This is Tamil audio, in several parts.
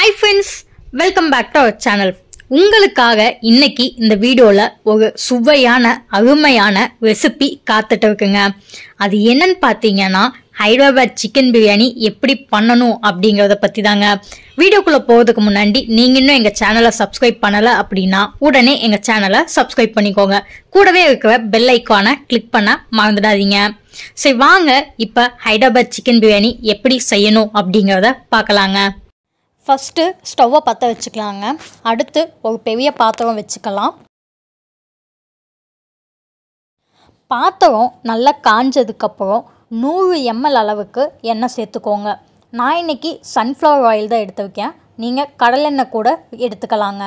Hi friends, welcome back to our channel. உங்களுக்காக இன்னைக்கு இந்த வீடியோல ஒரு சுவையான அருமையான ரெசிபி காத்துட்டு இருக்குங்க. அது என்னன்னு பாத்தீங்கன்னா ஹைதராபாத் சிக்கன் பிரியாணி எப்படி பண்ணணும் அப்படிங்கறத பத்தி தாங்க. வீடியோக்குள்ள போறதுக்கு முன்னாடி நீங்க இன்னும் எங்க சேனலை சப்ஸ்கிரைப் பண்ணல அப்படின்னா உடனே எங்க சேனலை சப்ஸ்கிரைப் பண்ணிக்கோங்க. கூடவே இருக்கிற பெல் ஐகானை கிளிக் பண்ண மறந்துடாதீங்க. சரி வாங்க இப்ப ஹைதராபாத் சிக்கன் பிரியாணி எப்படி செய்யணும் அப்படிங்கறத பார்க்கலாங்க. ஃபர்ஸ்ட் ஸ்டவ்வை பற்ற வச்சுக்கலாங்க. அடுத்து ஒரு பெரிய பாத்திரம் வச்சுக்கலாம். பாத்திரம் நல்லா காஞ்சதுக்கப்புறம் 100 ml அளவுக்கு எண்ணெய் சேர்த்துக்கோங்க. நான் இன்னைக்கு சன்ஃப்ளவர் ஆயில் தான் எடுத்துருக்கேன். நீங்கள் கடலெண்ணெய் கூட எடுத்துக்கலாங்க.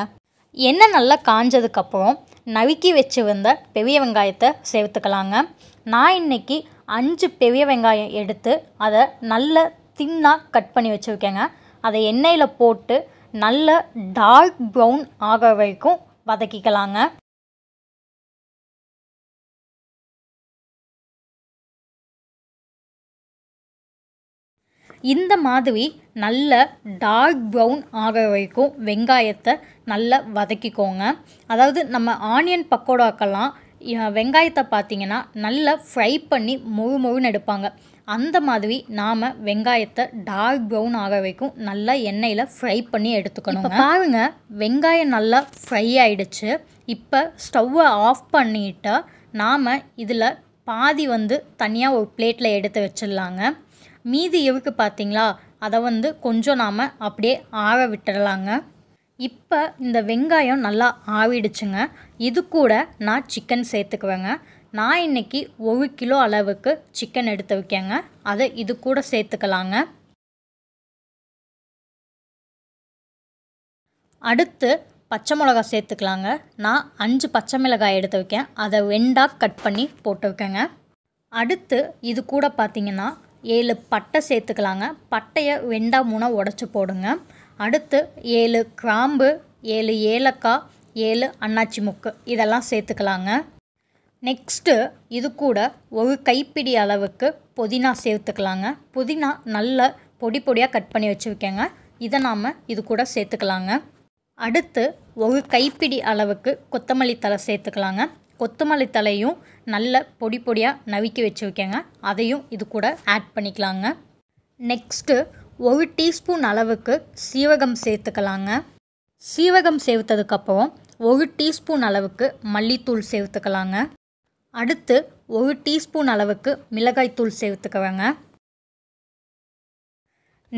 எண்ணெய் நல்லா காஞ்சதுக்கப்புறம் நறுக்கி வச்சுருந்த பெரிய வெங்காயத்தை சேர்த்துக்கலாங்க. நான் இன்னைக்கு 5 பெரிய வெங்காயம் எடுத்து அதை நல்ல தின்னாக கட் பண்ணி வச்சுருக்கேங்க. அதை எண்ணெயில் போட்டு நல்ல டார்க் ப்ரௌன் ஆகிற வரைக்கும் வதக்கிக்கலாங்க. இந்த மாதிரி நல்ல டார்க் ப்ரௌன் ஆகிற வரைக்கும் வெங்காயத்தை நல்லா வதக்கிக்கோங்க. அதாவது நம்ம ஆனியன் பக்கோடாக்கெல்லாம் வெங்காயத்தை பார்த்திங்கன்னா நல்லா ஃப்ரை பண்ணி மொறுன்னு எடுப்பாங்க. அந்த மாதிரி நாம் வெங்காயத்தை டார்க் ப்ரௌன் ஆக வரைக்கும் நல்லா எண்ணெயில் ஃப்ரை பண்ணி எடுத்துக்கணும். பாருங்கள், வெங்காயம் நல்லா ஃப்ரை ஆகிடுச்சு. இப்போ ஸ்டவ்வை ஆஃப் பண்ணிவிட்டு நாம் இதில் பாதி தனியாக ஒரு பிளேட்டில் எடுத்து வச்சிடலாங்க. மீதி இருக்கு பார்த்திங்களா, அதை கொஞ்சம் நாம் அப்படியே ஆற விட்டுடலாங்க. இப்போ இந்த வெங்காயம் நல்லா ஆறிடுச்சுங்க. இது கூட நான் சிக்கன் சேர்த்துக்குவேங்க. நான் இன்றைக்கி 1 கிலோ அளவுக்கு சிக்கன் எடுத்து வைக்கேங்க. அதை இது கூட சேர்த்துக்கலாங்க. அடுத்து பச்சை மிளகாய் சேர்த்துக்கலாங்க. நான் 5 பச்சை மிளகாய் எடுத்து வைக்கேன். அதை 2ஆக கட் பண்ணி போட்டுருக்கேங்க. அடுத்து இது கூட பார்த்திங்கன்னா 7 பட்டை சேர்த்துக்கலாங்க. பட்டையை 2ஆக 3ஆக உடச்சி போடுங்க. அடுத்து 7 கிராம்பு, 7 ஏலக்காய், 7 அன்னாச்சி முக்கு இதெல்லாம் சேர்த்துக்கலாங்க. நெக்ஸ்ட்டு இது கூட ஒரு கைப்பிடி அளவுக்கு புதினா சேர்த்துக்கலாங்க. புதினா நல்ல பொடி பொடியாக கட் பண்ணி வச்சுருக்கேங்க. இதை நாம் இது கூட சேர்த்துக்கலாங்க. அடுத்து ஒரு கைப்பிடி அளவுக்கு கொத்தமல்லி தழை சேர்த்துக்கலாங்க. கொத்தமல்லி தழையும் நல்ல பொடி பொடியாக நறுக்கி வச்சுருக்கேங்க. அதையும் இது கூட ஆட் பண்ணிக்கலாங்க. நெக்ஸ்ட்டு 1 டீஸ்பூன் அளவுக்கு சீரகம் சேர்த்துக்கலாங்க. சீரகம் சேர்த்ததுக்கப்புறம் 1 டீஸ்பூன் அளவுக்கு மல்லித்தூள் சேர்த்துக்கலாங்க. அடுத்து 1 டீஸ்பூன் அளவுக்கு மிளகாய்த்தூள் சேர்த்துக்குவேங்க.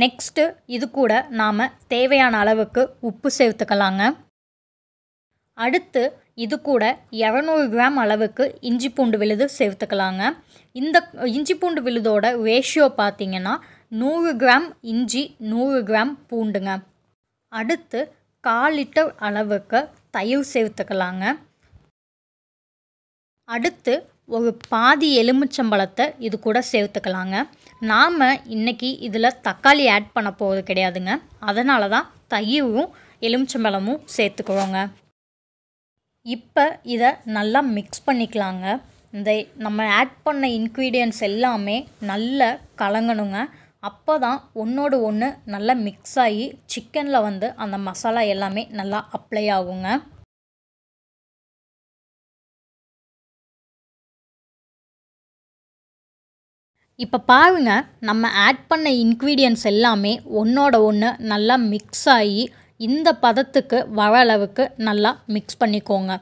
நெக்ஸ்ட்டு இது கூட நாம் தேவையான அளவுக்கு உப்பு சேர்த்துக்கலாங்க. அடுத்து இது கூட 200 கிராம் அளவுக்கு இஞ்சி பூண்டு விழுது சேர்த்துக்கலாங்க. இந்த இஞ்சி பூண்டு விழுதோட ரேஷியோ பார்த்திங்கன்னா 100 கிராம் இஞ்சி 100 கிராம் பூண்டுங்க. அடுத்து 1/4 லிட்டர் அளவுக்கு தயிர் சேர்த்துக்கலாங்க. அடுத்து ஒரு பாதி எலுமிச்சம்பழத்தை இது கூட சேர்த்துக்கலாங்க. நாம் இன்றைக்கி இதில் தக்காளி ஆட் பண்ண போகிறது கிடையாதுங்க. அதனால தான் தயிரும் எலுமிச்சம்பழமும் சேர்த்துக்குறோங்க. இப்போ இதை நல்லா மிக்ஸ் பண்ணிக்கலாங்க. இந்த நம்ம ஆட் பண்ண இன்க்ரீடியன்ட்ஸ் எல்லாமே நல்லா கலங்கணுங்க. அப்போ தான் ஒன்றோடு ஒன்று நல்லா மிக்ஸ் ஆகி சிக்கனில் அந்த மசாலா எல்லாமே நல்லா அப்ளை ஆகுங்க. இப்போ பாருங்கள், நம்ம ஆட் பண்ண இன்க்ரீடியன்ட்ஸ் எல்லாமே ஒன்றோட ஒன்று நல்லா மிக்ஸ் ஆகி இந்த பதத்துக்கு வர அளவுக்கு நல்லா மிக்ஸ் பண்ணிக்கோங்க.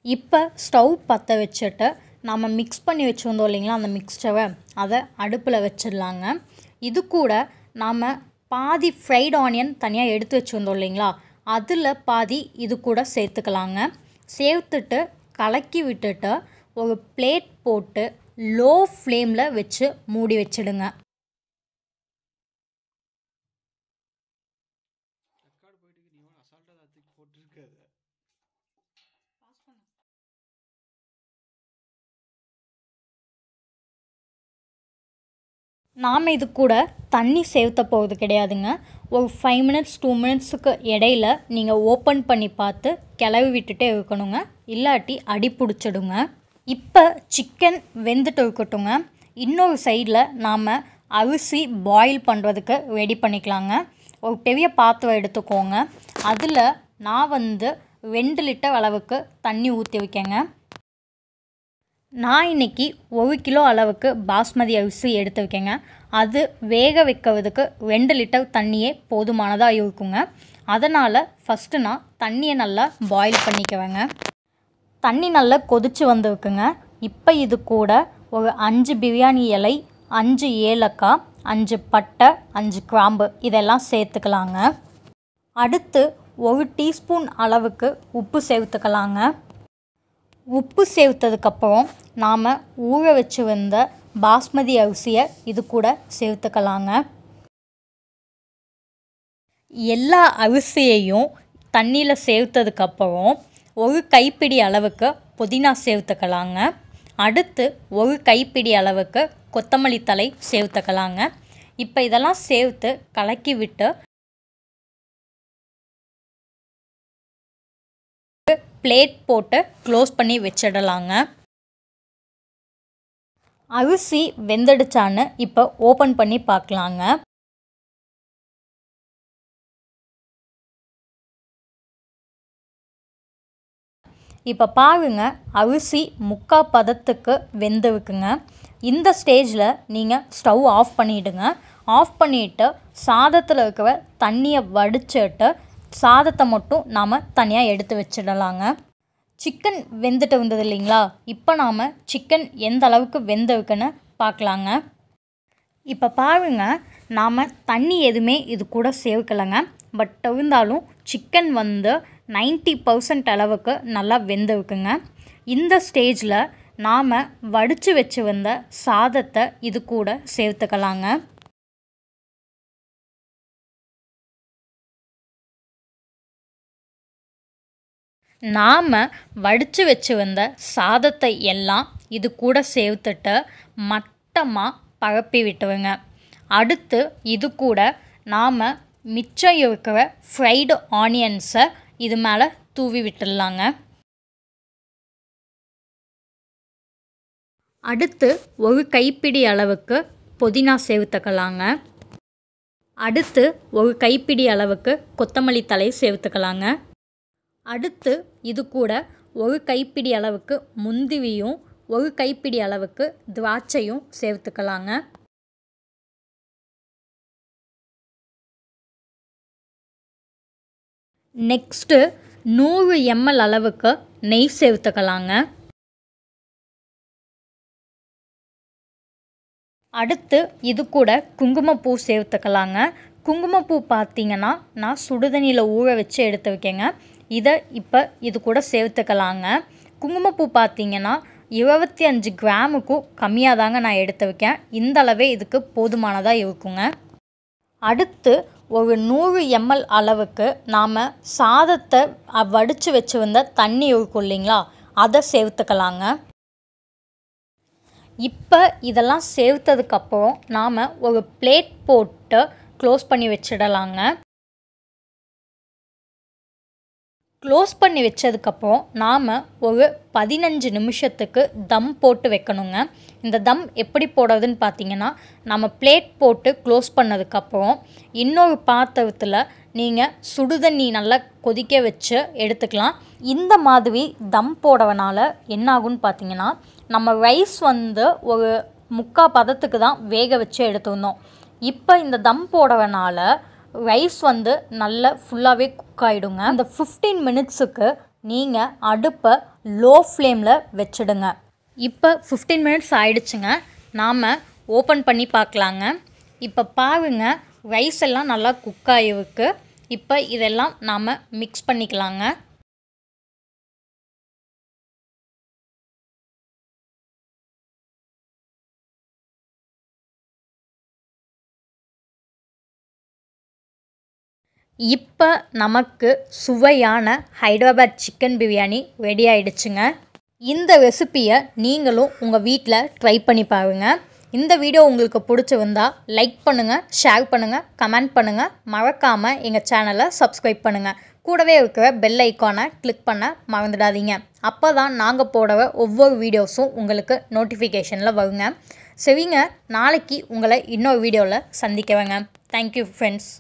இப்போ ஸ்டவ் பற்ற வச்சுட்டு நம்ம மிக்ஸ் பண்ணி வச்சுருந்தோம் இல்லைங்களா, அந்த மிக்ஸ்சரை அதை அடுப்பில் வச்சிடலாங்க. இது கூட நாம் பாதி ஃப்ரைட் ஆனியன் தனியாக எடுத்து வச்சுருந்தோம் இல்லைங்களா, அதில் பாதி இது கூட சேர்த்துக்கலாங்க. சேர்த்துட்டு கலக்கி விட்டுட்டு ஒரு பிளேட் போட்டு லோ ஃப்ளேமில் வச்சு மூடி வச்சிடுங்க. நாம் இது கூட தண்ணி சேர்த்த போகிறது கிடையாதுங்க. ஒரு 5 மினிட்ஸ் 2 மினிட்ஸுக்கு இடையில நீங்கள் ஓப்பன் பண்ணி பார்த்து கிளறி விட்டுட்டே இருக்கணுங்க. இல்லாட்டி அடி பிடிச்சிடுங்க. இப்போ சிக்கன் வெந்துட்டு இருக்கட்டுங்க. இன்னொரு சைடில் நாம் அரிசி பாயில் பண்ணுறதுக்கு ரெடி பண்ணிக்கலாங்க. ஒரு பெரிய பாத்திரம் எடுத்துக்கோங்க. அதில் நான் 2 லிட்டர் அளவுக்கு தண்ணி ஊற்றி வைக்கேங்க. நான் இன்றைக்கி 1 கிலோ அளவுக்கு பாஸ்மதி அரிசி எடுத்து வைக்கேங்க. அது வேக வைக்கிறதுக்கு 2 லிட்டர் தண்ணியே போதுமானதாக இருக்குங்க. அதனால் ஃபஸ்ட்டு நான் தண்ணியை நல்லா பாயில் பண்ணிக்குவேங்க. தண்ணி நல்லா கொதித்து வந்துருக்குங்க. இப்போ இது கூட ஒரு 5 பிரியாணி இலை, 5 ஏலக்காய், 5 பட்டை, 5 கிராம்பு இதெல்லாம் சேர்த்துக்கலாங்க. அடுத்து 1 டீஸ்பூன் அளவுக்கு உப்பு சேர்த்துக்கலாங்க. உப்பு சேர்த்ததுக்கப்புறம் நாம் ஊற வச்சு வந்த பாஸ்மதி அரிசியை இது கூட சேர்த்துக்கலாங்க. எல்லா அரிசியையும் தண்ணியில் சேர்த்ததுக்கப்புறம் 1 கைப்பிடி அளவுக்கு புதினா சேர்த்துக்கலாங்க. அடுத்து 1 கைப்பிடி அளவுக்கு கொத்தமல்லி தழை சேர்த்துக்கலாங்க. இப்போ இதெல்லாம் சேர்த்து கலக்கி விட்டு பிளேட் போட்டு க்ளோஸ் பண்ணி வச்சிடலாங்க. அரிசி வெந்துடுச்சான்னு இப்போ ஓப்பன் பண்ணி பார்க்கலாங்க. இப்போ பாருங்க, அரிசி முக்கால் பதத்துக்கு வெந்துருக்குங்க. இந்த ஸ்டேஜில் நீங்கள் ஸ்டவ் ஆஃப் பண்ணிவிடுங்க. ஆஃப் பண்ணிவிட்டு சாதத்தில் இருக்கிற தண்ணியை வடிச்சிட்டு சாதத்தை மட்டும் நாம் தனியாக எடுத்து வச்சிடலாங்க. சிக்கன் வெந்துட்டு இருந்தது இல்லைங்களா? இப்போ நாம் சிக்கன் எந்த அளவுக்கு வெந்திருக்குன்னு பார்க்கலாங்க. இப்போ பாருங்கள், நாம் தண்ணி எதுவுமே இது கூட சேர்க்கலைங்க. பட் இருந்தாலும் சிக்கன் 90% அளவுக்கு நல்லா வெந்திருக்குங்க. இந்த ஸ்டேஜில் நாம் வடித்து வச்சு வந்த சாதத்தை இது கூட சேர்த்துக்கலாங்க. நாம் வடித்து வச்சு வந்த சாதத்தை எல்லாம் இது கூட சேர்த்துட்டு மட்டமாக பரப்பி விட்டுருங்க. அடுத்து இது கூட நாம் மிச்சம் இருக்கிற ஃப்ரைடு ஆனியன்ஸை இது மேலே தூவி விட்டுடலாங்க. அடுத்து 1 கைப்பிடி அளவுக்கு புதினா சேர்த்துக்கலாங்க. அடுத்து 1 கைப்பிடி அளவுக்கு கொத்தமல்லி தழை சேர்த்துக்கலாங்க. அடுத்து இது கூட 1 கைப்பிடி அளவுக்கு முந்திரியும் 1 கைப்பிடி அளவுக்கு திராட்சையும் சேர்த்துக்கலாங்க. நெக்ஸ்ட்டு 100 ml அளவுக்கு நெய் சேர்த்துக்கலாங்க. அடுத்து இது கூட குங்குமப்பூ சேர்த்துக்கலாங்க. குங்குமப்பூ பார்த்திங்கன்னா நான் சுடுதண்ணியில் ஊற வச்சு எடுத்து வைக்கேங்க. இதை இப்போ இது கூட சேர்த்துக்கலாங்க. குங்குமப்பூ பார்த்திங்கன்னா 25 கிராமுக்கும் கம்மியாக தாங்க நான் எடுத்து வைக்கேன். இந்த அளவே இதுக்கு போதுமானதாக இருக்குங்க. அடுத்து ஒரு 100 ml அளவுக்கு நாம் சாதத்தை வடித்து வச்சு வந்த தண்ணி இருக்கும் இல்லைங்களா, அதை சேர்த்துக்கலாங்க. இப்போ இதெல்லாம் சேர்த்ததுக்கப்புறம் நாம் ஒரு பிளேட் போட்டு க்ளோஸ் பண்ணி வச்சிடலாங்க. க்ளோஸ் பண்ணி வச்சதுக்கப்புறம் நாம் ஒரு 15 நிமிஷத்துக்கு தம் போட்டு வைக்கணுங்க. இந்த தம் எப்படி போடுறதுன்னு பார்த்தீங்கன்னா, நம்ம பிளேட் போட்டு க்ளோஸ் பண்ணதுக்கப்புறம் இன்னொரு பாத்திரத்தில் நீங்கள் சுடுதண்ணி நல்லா கொதிக்க வச்சு எடுத்துக்கலாம். இந்த மாதிரி தம் போடுறதுனால என்ன ஆகுன்னு பார்த்தீங்கன்னா, நம்ம ரைஸ் ஒரு முக்கால் பதத்துக்கு தான் வேக வச்சு எடுத்துருந்தோம். இப்போ இந்த தம் போடுறதுனால ரைஸ் நல்லா ஃபுல்லாகவே குக் ஆகிடுங்க. இந்த 15 மினிட்ஸுக்கு நீங்கள் அடுப்பை லோ ஃப்ளேமில் வச்சுடுங்க. இப்போ 15 மினிட்ஸ் ஆயிடுச்சுங்க. நாம் ஓப்பன் பண்ணி பார்க்கலாங்க. இப்போ பாருங்கள், ரைஸ் எல்லாம் நல்லா குக் ஆகிருக்கு. இப்போ இதெல்லாம் நாம் மிக்ஸ் பண்ணிக்கலாங்க. இப்போ நமக்கு சுவையான ஹைதராபாத் சிக்கன் பிரியாணி ரெடி ஆகிடுச்சுங்க. இந்த ரெசிப்பியை நீங்களும் உங்கள் வீட்டில் ட்ரை பண்ணி பாருங்கள். இந்த வீடியோ உங்களுக்கு பிடிச்சிருந்தா லைக் பண்ணுங்கள், ஷேர் பண்ணுங்கள், கமெண்ட் பண்ணுங்கள். மறக்காமல் எங்கள் சேனலை சப்ஸ்கிரைப் பண்ணுங்கள். கூடவே இருக்கிற பெல் ஐக்கானை கிளிக் பண்ண மறந்துடாதீங்க. அப்போ தான் நாங்கள் போடுற ஒவ்வொரு வீடியோஸும் உங்களுக்கு நோட்டிஃபிகேஷனில் வருங்க. சரிங்க, நாளைக்கு உங்களை இன்னொரு வீடியோவில் சந்திக்கிறேங்க. Thank you friends.